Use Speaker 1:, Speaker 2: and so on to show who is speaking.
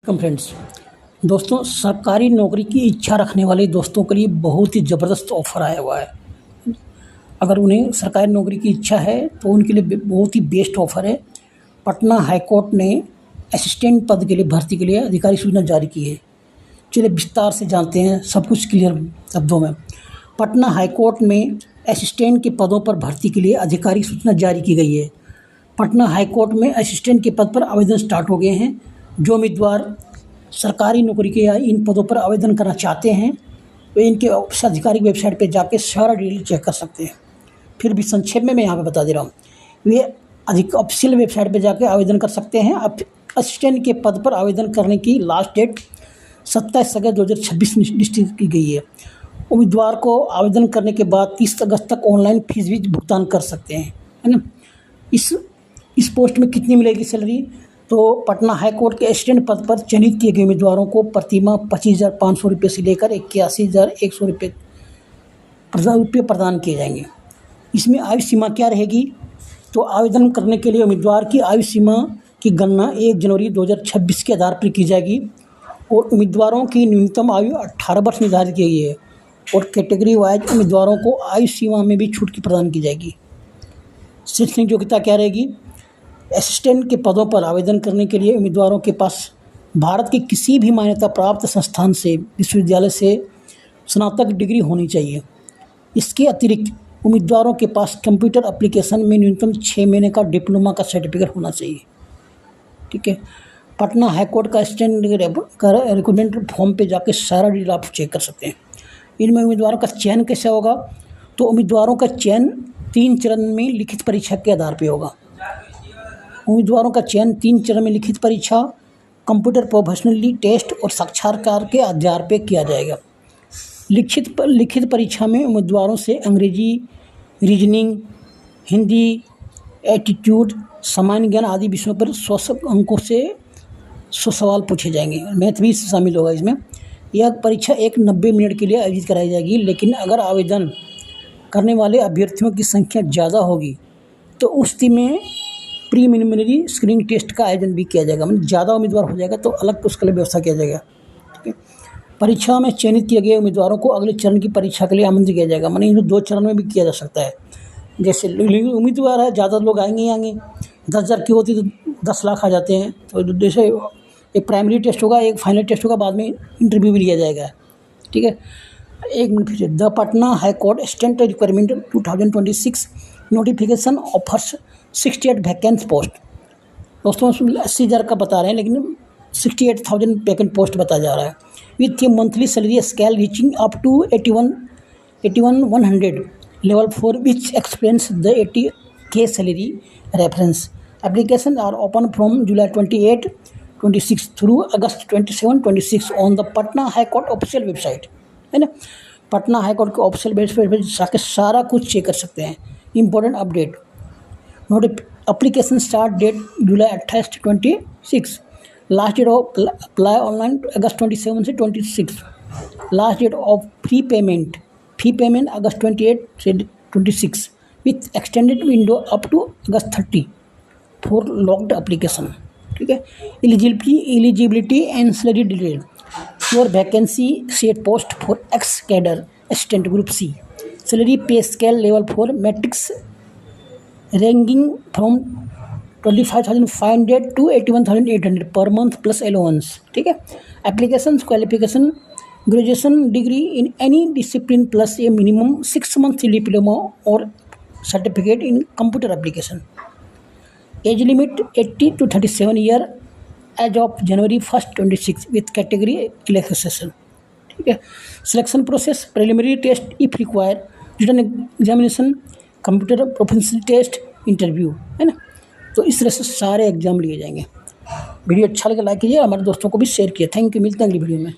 Speaker 1: Friends, दोस्तों सरकारी नौकरी की इच्छा रखने वाले दोस्तों के लिए बहुत ही ज़बरदस्त ऑफ़र आया हुआ है। अगर उन्हें सरकारी नौकरी की इच्छा है तो उनके लिए बहुत ही बेस्ट ऑफ़र है। पटना हाई कोर्ट ने असिस्टेंट पद के लिए भर्ती के लिए अधिकारी सूचना जारी की है। चलिए विस्तार से जानते हैं, सब कुछ क्लियर शब्दों में। पटना हाई कोर्ट में असिस्टेंट के पदों पर भर्ती के लिए आधिकारिक सूचना जारी की गई है। पटना हाई कोर्ट में असिस्टेंट के पद पर आवेदन स्टार्ट हो गए हैं। जो उम्मीदवार सरकारी नौकरी के या इन पदों पर आवेदन करना चाहते हैं वे इनके आधिकारिक वेबसाइट पर जाके सारा डिटेल चेक कर सकते हैं। फिर भी संक्षेप में मैं यहाँ पे बता दे रहा हूँ, वे ऑफिशियल वेबसाइट पर जाके आवेदन कर सकते हैं। अब असिस्टेंट के पद पर आवेदन करने की लास्ट डेट 27 अगस्त 2026 निश्चित की गई है। उम्मीदवार को आवेदन करने के बाद 30 अगस्त तक ऑनलाइन फीस भी भुगतान कर सकते हैं, है ना। इस पोस्ट में कितनी मिलेगी सैलरी? तो पटना हाई कोर्ट के असिस्टेंट पद पर चयनित किए गए उम्मीदवारों को प्रतिमाह 25,500 रुपये से लेकर 81,100 रुपये प्रदान किए जाएंगे। इसमें आयु सीमा क्या रहेगी? तो आवेदन करने के लिए उम्मीदवार की आयु सीमा की गणना 1 जनवरी 2026 के आधार पर की जाएगी और उम्मीदवारों की न्यूनतम आयु 18 वर्ष निर्धारित की गई है और कैटेगरी वाइज उम्मीदवारों को आयु सीमा में भी छूट प्रदान की जाएगी। शैक्षणिक योग्यता क्या रहेगी? असिस्टेंट के पदों पर आवेदन करने के लिए उम्मीदवारों के पास भारत के किसी भी मान्यता प्राप्त संस्थान से विश्वविद्यालय से स्नातक डिग्री होनी चाहिए। इसके अतिरिक्त उम्मीदवारों के पास कंप्यूटर एप्लीकेशन में न्यूनतम 6 महीने का डिप्लोमा का सर्टिफिकेट होना चाहिए। ठीक है। पटना हाई कोर्ट का असिस्टेंट रिक्रूटमेंट फॉर्म पे जाके सारा डिटेल आप चेक कर सकते हैं। इनमें उम्मीदवारों का चयन कैसे होगा? तो उम्मीदवारों का चयन 3 चरण में लिखित परीक्षा के आधार पर होगा। उम्मीदवारों का चयन 3 चरण में लिखित परीक्षा, कंप्यूटर प्रोफेशनली टेस्ट और साक्षात्कार के आधार पर किया जाएगा। लिखित परीक्षा में उम्मीदवारों से अंग्रेजी, रीजनिंग, हिंदी, एप्टीट्यूड, सामान्य ज्ञान आदि विषयों पर 100 अंकों से 100 सवाल पूछे जाएंगे। मैथ भी शामिल होगा इसमें। यह परीक्षा 90 मिनट के लिए आयोजित कराई जाएगी, लेकिन अगर आवेदन करने वाले अभ्यर्थियों की संख्या ज़्यादा होगी तो उस स्थिति में प्रीलिमिनरी स्क्रीनिंग टेस्ट का आयोजन भी किया जाएगा। मतलब ज़्यादा उम्मीदवार हो जाएगा तो अलग उसके लिए व्यवस्था किया जाएगा। ठीक है। परीक्षा में चयनित किए गए उम्मीदवारों को अगले चरण की परीक्षा के लिए आमंत्रित किया जाएगा। माने इन 2 चरण में भी किया जा सकता है। जैसे उम्मीदवार है, ज़्यादा लोग आएंगे ही आएंगे। 10,000 की होती तो 10 लाख आ जाते हैं। तो जैसे एक प्राइमरी टेस्ट होगा, एक फाइनल टेस्ट होगा, बाद में इंटरव्यू भी लिया जाएगा। ठीक है। एक मिनट फिर, the Patna high court assistant requirement 2026 notification offers 68 vacant post. दोस्तों 80,000 का बता रहे हैं, लेकिन 68,000 वैकेंट पोस्ट बताया जा रहा है। With a monthly salary scale reaching up to 81,100 level 4 which expense the 80K salary reference. Application are open from July 28, 26 through August 27, 26 on the Patna high court official website, है ना। पटना हाई कोर्ट के official website पर जाकर सारा कुछ check कर सकते हैं। Important update, application start date July 28 से 26, last date of apply online अगस्त 27 से 26, last date of fee payment August 28 से 26 with extended window up to August 30 for locked application. ठीक है। Eligibility and salary detail for vacancy set post for X cadre assistant group C, salary pay scale level 4 matrix ranking from 25,500 to 81,800 per month plus allowance. ठीक है। Application qualification graduation degree in any discipline plus a minimum 6 month diploma और certificate in computer application. Age limit 80 to 37 year age of January 1, 26 with category relaxation. ठीक है। Selection process, preliminary test if require, written examination, computer professional test, interview, है ना। तो इस तरह से सारे एग्जाम लिए जाएंगे। वीडियो अच्छा लगे लाइक कीजिए, हमारे दोस्तों को भी शेयर कीजिए। Thank you. मिलते हैं अगली वीडियो में।